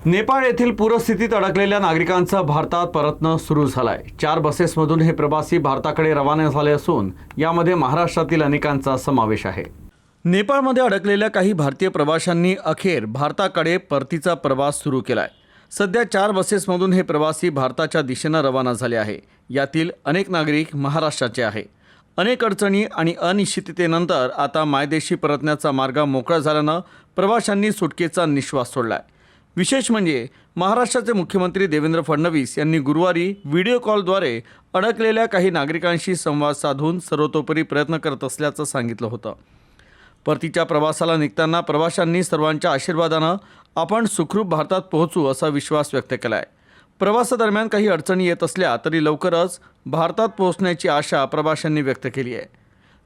नेपाळ येथील पूरस्थितीत अडकलेल्या नागरिकांचा भारतात परतणं सुरू झालंय। 4 बसेसमधून हे प्रवासी भारताकडे रवाना झाले असून यामध्ये महाराष्ट्रातील अनेकांचा समावेश आहे। नेपाळमध्ये अडकलेल्या काही भारतीय प्रवाशांनी अखेर भारताकडे परतीचा प्रवास सुरू केलाय। सध्या 4 बसेसमधून हे प्रवासी भारताच्या दिशेने रवाना झाले आहे। यातील अनेक नागरिक महाराष्ट्राचे आहे। अनेक अडचणी आणि अनिश्चिततेनंतर आता मायदेशी परतण्याचा मार्ग मोकळा झाल्यानं प्रवाशांनी सुटकेचा निश्वास सोडलाय। विशेष म्हणजे महाराष्ट्राचे मुख्यमंत्री देवेंद्र फडणवीस यांनी गुरुवारी व्हिडिओ कॉलद्वारे अडकलेल्या काही नागरिकांशी संवाद साधून सर्वतोपरी प्रयत्न करत असल्याचं सांगितलं होतं। परतीच्या प्रवासाला निघताना प्रवाशांनी सर्वांच्या आशीर्वादानं आपण सुखरूप भारतात पोहोचू असा विश्वास व्यक्त केलाय। प्रवासादरम्यान काही अडचणी येत असल्या तरी लवकरच भारतात पोहोचण्याची आशा प्रवाशांनी व्यक्त केली आहे।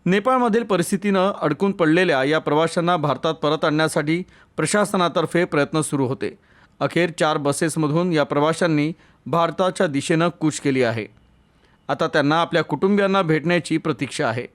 नेपाळमधील परिस्थितीनं अडकून पडलेल्या या प्रवाशांना भारतात परत आणण्यासाठी प्रशासनातर्फे प्रयत्न सुरू होते। अखेर 4 बसेसमधून या प्रवाशांनी भारताच्या दिशेनं कूच केली आहे। आता त्यांना आपल्या कुटुंबियांना भेटण्याची प्रतीक्षा आहे।